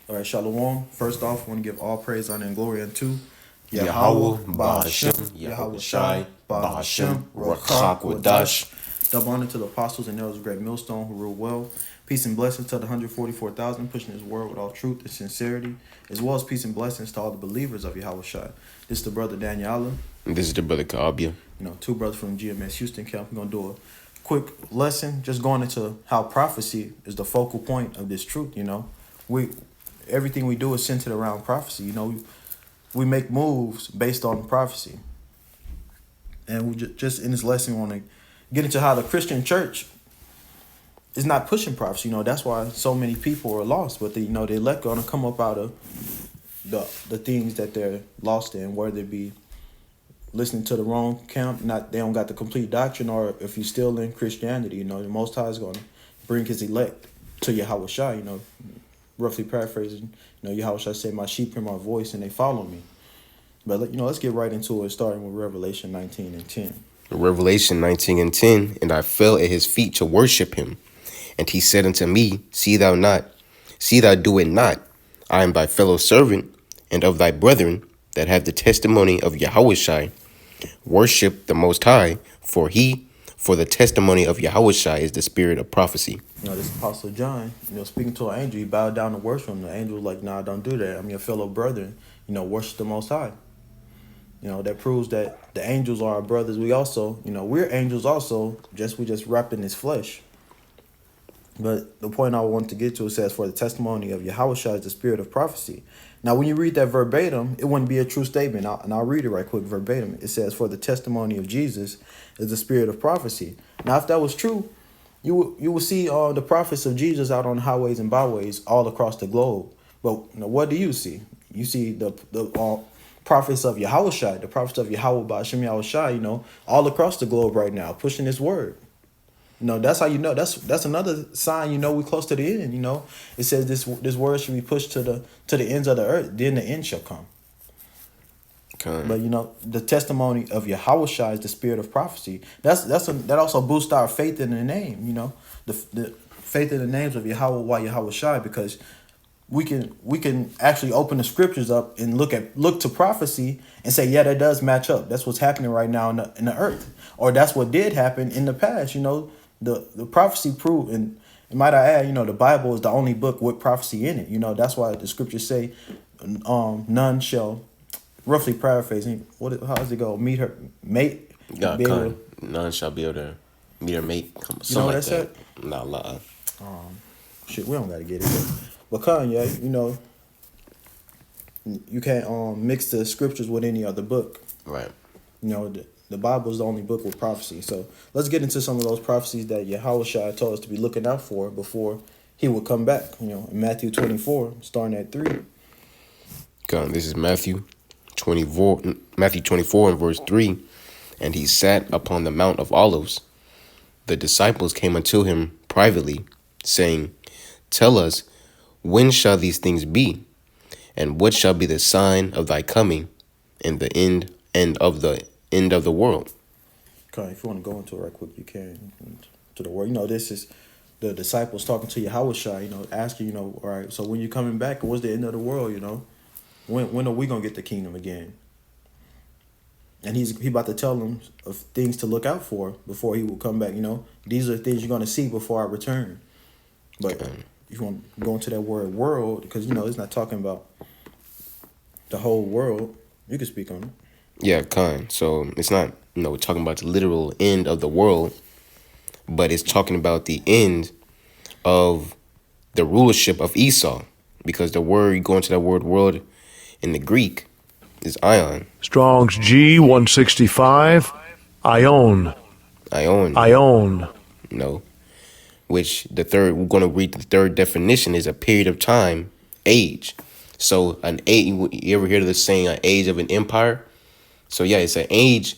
All right, Shalom. First off, I want to give all praise, honor, and glory unto Yahweh, Yahweh, Bahashem, Bahashem, Yahweh Yahweh Shai, Shai, Bahashem, Bahashem, Rakak, Rakak, Wadash. Wadash. Double honor to the apostles and elders of Great Millstone who rule well. Peace and blessings to the 144,000 pushing his word with all truth and sincerity, as well as peace and blessings to all the believers of Yahweh Shai. This is the brother Daniel Allen, And this is the brother Kabia. two brothers from GMS Houston camp. We're going to do a quick lesson, just going into how prophecy is the focal point of this truth. We everything we do is centered around prophecy. We make moves based on prophecy. And we just in this lesson want to get into how the Christian church is not pushing prophecy. That's why so many people are lost. But the elect going to come up out of the things that they're lost in, whether it be listening to the wrong camp, not they don't got the complete doctrine, or if you're still in Christianity, the Most High is going to bring His elect to Yahweh Shai. Roughly paraphrasing, Yahweh Shai say, "My sheep hear my voice and they follow me." But let's get right into it, starting with Revelation 19:10. Revelation 19:10. And I fell at his feet to worship him. And he said unto me, see thou do it not. I am thy fellow servant, and of thy brethren that have the testimony of Yahushai. Worship the Most High, for the testimony of Yahushai is the spirit of prophecy. This Apostle John, speaking to an angel, he bowed down to worship him. The angel was like, "Nah, don't do that. I'm your fellow brethren. Worship the Most High." That proves that the angels are our brothers. We also, we're angels also, we just wrapped in his flesh. But the point I want to get to, it says, for the testimony of Yahushua is the spirit of prophecy. Now, when you read that verbatim, it wouldn't be a true statement. I'll read it right quick verbatim. It says, for the testimony of Jesus is the spirit of prophecy. Now, if that was true, you will see the prophets of Jesus out on highways and byways all across the globe. But what do you see? You see the prophets of Yahushua, the prophets of Yahweh Ba'ashem Yahushua, all across the globe right now, pushing his word. That's how that's another sign we're close to the end. It says this word should be pushed to the ends of the earth, then the end shall come. Okay. But the testimony of Yahushua is the spirit of prophecy. That also boosts our faith in the name. The faith in the names of Yahweh Yahushua, because we can actually open the scriptures up and look to prophecy and say, yeah, that does match up. That's what's happening right now in the earth, or that's what did happen in the past. The prophecy proved, and might I add, the Bible is the only book with prophecy in it. That's why the scriptures say, none shall, roughly paraphrasing, how does it go? Mate. None shall be able to meet her mate. You know what that said? Not lie. Shit, we don't gotta get it. But Kanye, you can't mix the scriptures with any other book. Right. The Bible is the only book with prophecy. So let's get into some of those prophecies that Yahushua told us to be looking out for before he would come back. In Matthew 24, starting at 3. God, this is Matthew 24 and verse 3. And he sat upon the Mount of Olives. The disciples came unto him privately, saying, tell us, when shall these things be? And what shall be the sign of thy coming and the end of the world? Okay, if you want to go into it right quick, you can. To the word. This is the disciples talking to Yahushua, asking, all right, so when you coming back, what's the end of the world, When are we going to get the kingdom again? And he about to tell them of things to look out for before he will come back, These are the things you're going to see before I return. But if you want to go into that word world, because, it's not talking about the whole world. You can speak on it. Yeah, kind. So it's not, talking about the literal end of the world, but it's talking about the end of the rulership of Esau, because the word, going to that word world in the Greek, is ion. Strong's G 165, ion. Ion. Which we're going to read the third definition is a period of time, age. So an age, you ever hear of the saying, an age of an empire? So yeah, it's an age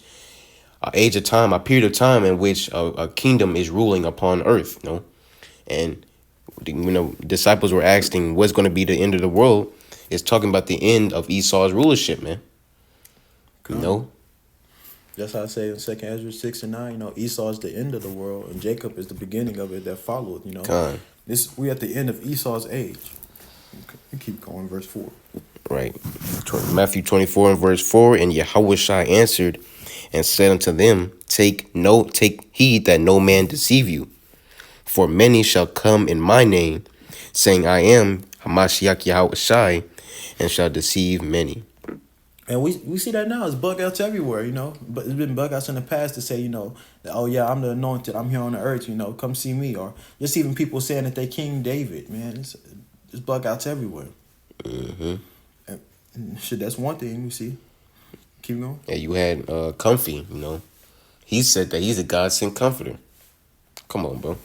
of time, a period of time in which a kingdom is ruling upon earth, And, disciples were asking, what's going to be the end of the world? It's talking about the end of Esau's rulership, man. That's how I say in 2nd Ezra 6 and 9, Esau is the end of the world and Jacob is the beginning of it that followed, We at the end of Esau's age. You Keep going, verse 4. Right. Matthew 24 and verse 4. And Yahushua answered and said unto them, take heed that no man deceive you. For many shall come in my name, saying, I am Hamashiach Yahushua, and shall deceive many. And we see that now. It's bug outs everywhere, But it's been bug outs in the past to say, that, oh yeah, I'm the anointed. I'm here on the earth, come see me. Or just even people saying that they King David, man. It's bug outs everywhere. Mm-hmm. And shit, that's one thing we see. Keep going. Yeah, you had Comfy, He said that he's a God-sent comforter. Come on, bro.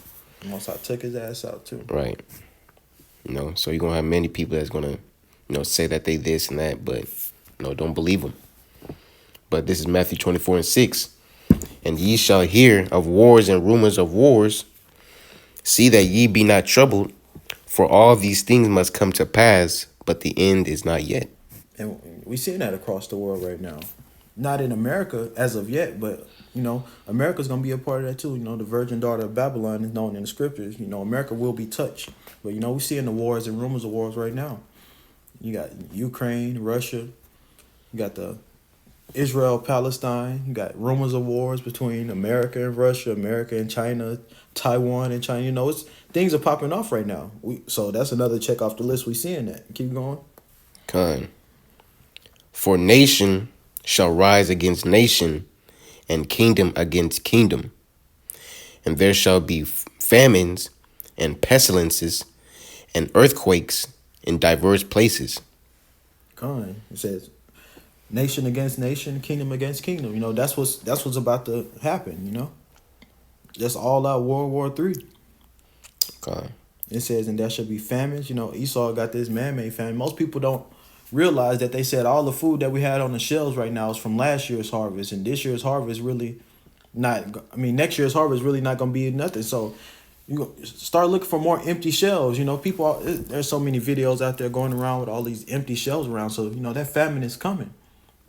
Most I took his ass out too. Right. So you're going to have many people that's going to, say that they this and that, but, don't believe them. But this is Matthew 24 and 6. And ye shall hear of wars and rumors of wars. See that ye be not troubled, for all these things must come to pass, but the end is not yet. And we seeing that across the world right now. Not in America as of yet, but, America's going to be a part of that too. The virgin daughter of Babylon is known in the scriptures. America will be touched. But, we're seeing the wars and rumors of wars right now. You got Ukraine, Russia. You got the Israel, Palestine. You got rumors of wars between America and Russia, America and China, Taiwan and China. Things are popping off right now. So that's another check off the list. We seeing that. Keep going. Con. For nation shall rise against nation, and kingdom against kingdom. And there shall be famines and pestilences and earthquakes in diverse places. Con. It says nation against nation, kingdom against kingdom. That's what's about to happen, That's all out World War III. Okay. It says, and there shall be famines. Esau got this man-made famine. Most people don't realize that they said all the food that we had on the shelves right now is from last year's harvest, and this year's harvest really next year's harvest really not going to be nothing. So you start looking for more empty shelves. There's so many videos out there going around with all these empty shelves around. So, that famine is coming.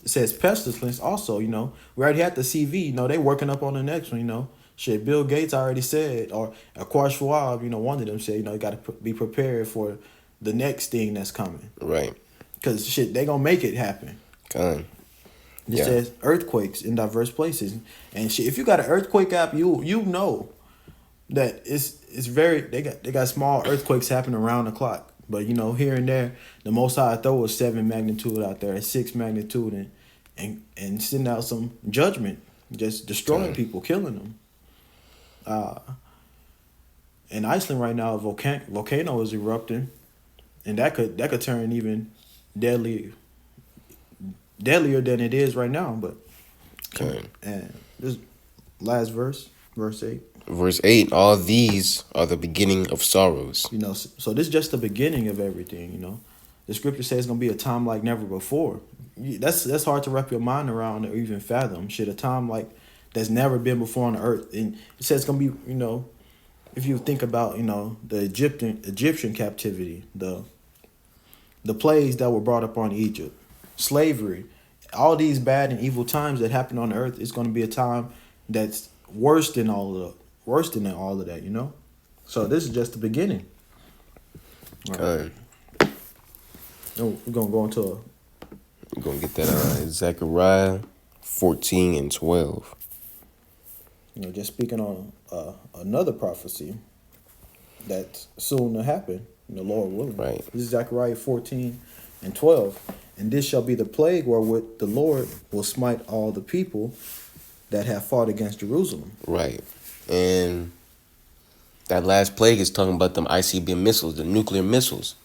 It says pestilence also, we already had the CV, they working up on the next one, Shit, Bill Gates already said, or Akar Schwab, one of them said, you got to be prepared for the next thing that's coming. Right. Because, shit, they going to make it happen. Con. It says earthquakes in diverse places. And shit, if you got an earthquake app, you know that it's very, they got small earthquakes happening around the clock. But, here and there, the most high throw is 7 magnitude out there, 6 magnitude, and sending out some judgment, just destroying people, killing them. In Iceland right now, a volcano is erupting, and that could turn even deadlier than it is right now. But and this last verse 8. Verse 8, all these are the beginning of sorrows. So this is just the beginning of everything. The scripture says it's gonna be a time like never before. That's hard to wrap your mind around or even fathom. Shit, a time like that's never been before on the earth. And it says it's gonna be, if you think about, the Egyptian captivity, the plagues that were brought up on Egypt, slavery, all these bad and evil times that happened on the earth, it's gonna be a time that's worse than all of that, So this is just the beginning. Right. We're gonna go into We're gonna get that Zechariah 14 and 12. Just speaking on another prophecy that's soon to happen, the Lord willing. Right. This is Zechariah 14 and 12. And this shall be the plague wherewith the Lord will smite all the people that have fought against Jerusalem. Right. And that last plague is talking about them ICBM missiles, the nuclear missiles.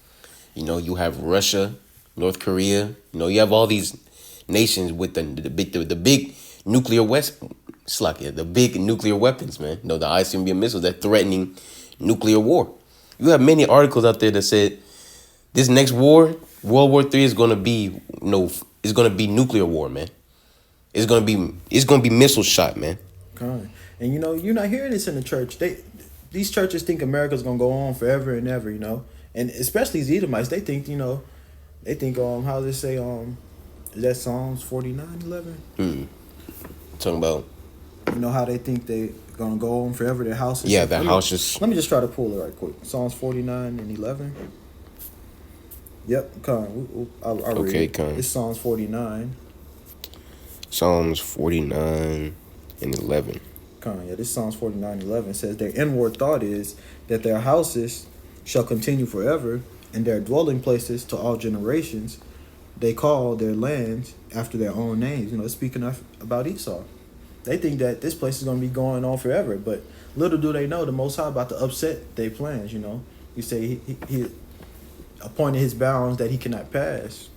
You have Russia, North Korea. You have all these nations with the big nuclear the big nuclear weapons, man. The ICBM missiles that threatening nuclear war. You have many articles out there that said this next war, World War III, is gonna be it's gonna be nuclear war, man. It's gonna be missile shot, man. And you're not hearing this in the church. These churches think America's gonna go on forever and ever, and especially these Edomites. They think, how does it say, is that Psalms 49:11? Talking about, how they think they gonna go on forever. Their houses. Yeah, their houses. Let me just try to pull it right quick. Psalms 49 and 11. Yep, come. I'll read Okay, it. come. It's Psalms 49. Psalms 49 and 11. Yeah, this Psalms 49:11 says, their inward thought is that their houses shall continue forever, and their dwelling places to all generations. They call their lands after their own names. You know, speaking about Esau. They think that this place is going to be going on forever, but little do they know the Most High about to upset their plans, you know. You say he appointed his bounds that he cannot pass.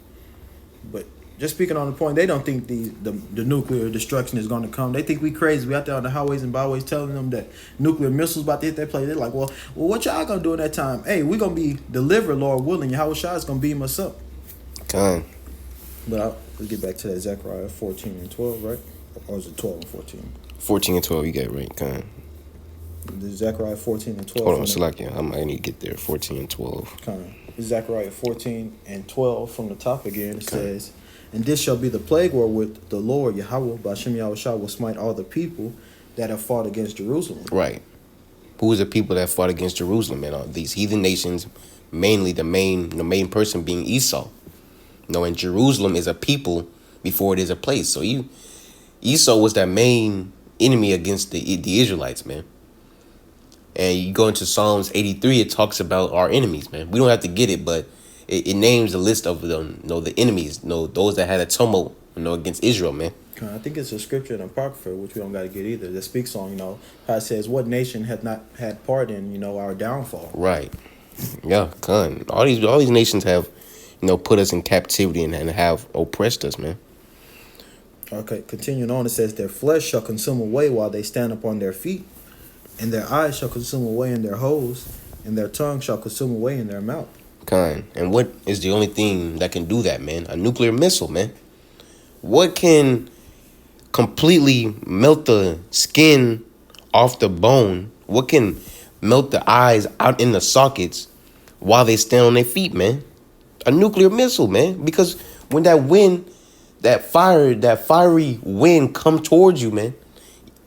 But just speaking on the point, they don't think the nuclear destruction is going to come. They think we crazy. We out there on the highways and byways telling them that nuclear missiles about to hit their place. They're like, well, what y'all going to do in that time? Hey, we going to be delivered, Lord willing. Yahweh Shai is going to beam us up. Come. But let's get back to that Zechariah 14 and 12, right? Or is it 12 and 14? 14 and 12, you got it right. Come. The Zechariah 14 and 12. Hold on, Salakia. I might need to get there. 14 and 12. Zechariah 14 and 12 from the top again. It says, and this shall be the plague wherewith the Lord Yahweh B'Shem Yahweh Shai will smite all the people that have fought against Jerusalem. Right. Who is the people that fought against Jerusalem and all these heathen nations? Mainly the main person being Esau. You know, and Jerusalem is a people before it is a place. So Esau was that main enemy against the Israelites, man. And you go into Psalms 83, it talks about our enemies, man. We don't have to get it, but it names a list of them, you know, the enemies, you know, those that had a tumult, you know, against Israel, man. I think it's a scripture in Apocrypha, which we don't got to get either, that speaks on, you know, how it says, what nation hath not had part in, you know, our downfall. Right. Yeah, Khan. All these nations have, you know, put us in captivity and have oppressed us, man. Okay, continuing on, it says, their flesh shall consume away while they stand upon their feet, and their eyes shall consume away in their holes, and their tongue shall consume away in their mouth. Khan. And what is the only thing that can do that, man? A nuclear missile, man. What can completely melt the skin off the bone? What can melt the eyes out in the sockets while they stand on their feet, man? A nuclear missile, man. Because when that wind, that fiery wind come towards you, man,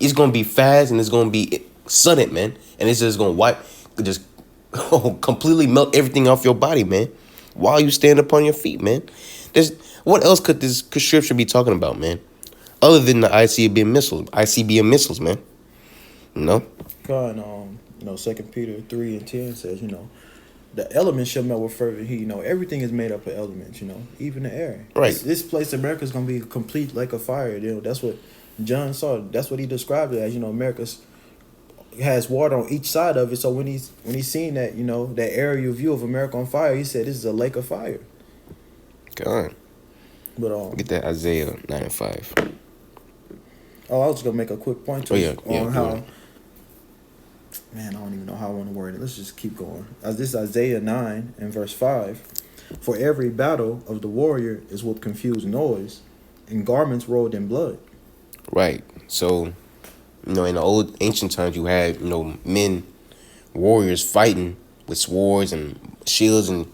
it's gonna be fast and it's gonna be sudden, man. And it's just gonna just completely melt everything off your body, man, while you stand upon your feet, man. What else could this scripture be talking about, man? Other than the ICBM missiles, man. You know? God, you know, 2 Peter 3 and 10 says, you know, the elements shall melt with fervent heat. You know, everything is made up of elements, you know, even the air. Right. This place, America, is going to be a complete lake of fire. You know, that's what John saw. That's what he described it as. You know, America's has water on each side of it. So when he's seen that, you know, that aerial view of America on fire, he said, this is a lake of fire. God. But get that Isaiah 9 and 5. Oh, I was just gonna make a quick point to on how. Man, I don't even know how I want to word it. Let's just keep going. As this Isaiah 9 and verse 5, for every battle of the warrior is with confused noise, and garments rolled in blood. Right. So, you know, in the old ancient times, you had, you know, warriors fighting with swords and shields, you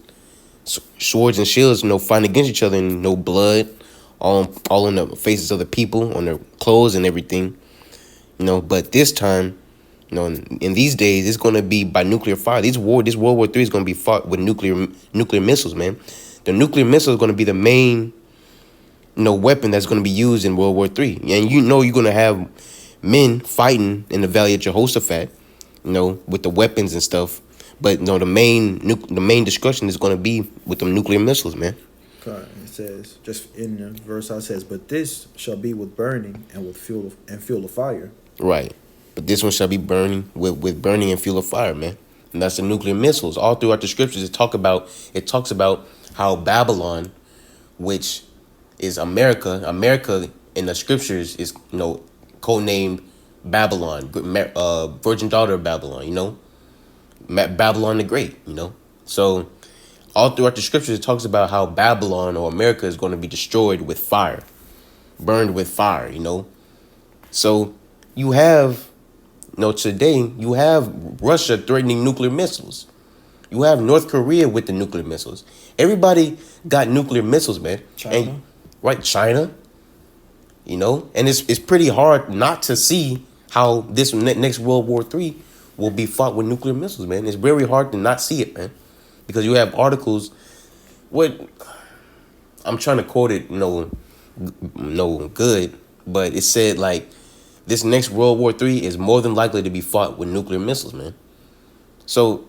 know, fighting against each other, and no blood, all in the faces of the people, on their clothes and everything, you know. But this time, you know, in these days, it's going to be by nuclear fire. This World War III is going to be fought with nuclear missiles, man. The nuclear missile is going to be the main, you know, weapon that's going to be used in World War III. And you know, you're going to have men fighting in the Valley of Jehoshaphat, you know, with the weapons and stuff. But, you know, the main destruction is going to be with them nuclear missiles, man. Okay. It says, just in the verse, it says, but this shall be with burning and with fuel of fire. Right. But this one shall be burning with burning and fuel of fire, man. And that's the nuclear missiles. All throughout the scriptures, it talks about how Babylon, which is America in the scriptures is, you know, codenamed Babylon, virgin daughter of Babylon, you know, Babylon the Great, you know. So all throughout the scriptures, it talks about how Babylon or America is going to be destroyed with fire, burned with fire, you know. So you have, you know, today you have Russia threatening nuclear missiles. You have North Korea with the nuclear missiles. Everybody got nuclear missiles, man. China. China. You know, and it's pretty hard not to see how this next World War III will be fought with nuclear missiles, man. It's very hard to not see it, man, because you have articles what I'm trying to quote it, no good, but it said like this next World War III is more than likely to be fought with nuclear missiles, man. So,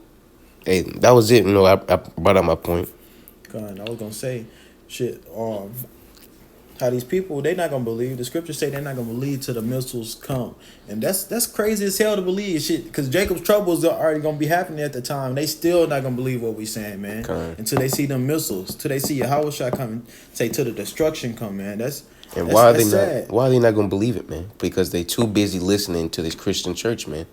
hey, that was it. I brought out my point. God, I was gonna say, shit. How these people they not gonna believe the scriptures say they're not gonna believe till the missiles come, and that's crazy as hell to believe shit. Because Jacob's troubles are already gonna be happening at the time. They still not gonna believe what we saying, man. Okay. Until they see them missiles, till they see Yahweh shot coming, say till the destruction come, man. And why are they sad. not? Why are they not gonna believe it, man? Because they too busy listening to this Christian church, man.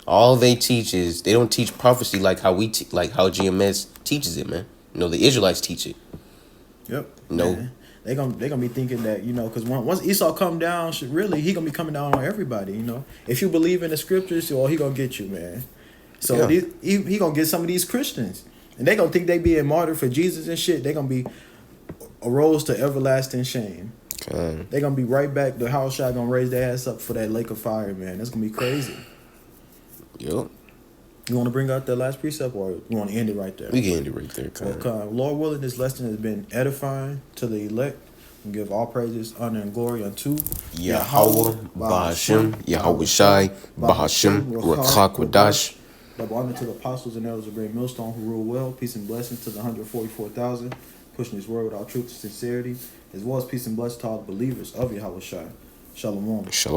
All they teach is they don't teach prophecy like how like how GMS teaches it, man. The Israelites teach it. Yep. No. Man. They gonna be thinking that because once Esau come down, really he gonna be coming down on everybody. If you believe in the scriptures, well, he gonna get you, man. So Yeah. he gonna get some of these Christians, and they gonna think they being martyred for Jesus and shit. They gonna be arose to everlasting shame. They gonna be right back. The house shot gonna raise their ass up for that lake of fire, man. That's gonna be crazy. Yep. You want to bring out that last precept, or you want to end it right there? We can end it right there, Well, Lord willing, this lesson has been edifying to the elect. We give all praises, honor, and glory unto Yahweh, Bahashim, Yahweh Shai, Bahashim, Rakak Wadash. Double honor to the apostles and elders of Great Millstone who rule well. Peace and blessings to the 144,000 pushing this word with all truth and sincerity, as well as peace and blessings to all the believers of Yahweh Shai. Shalom. Shalom.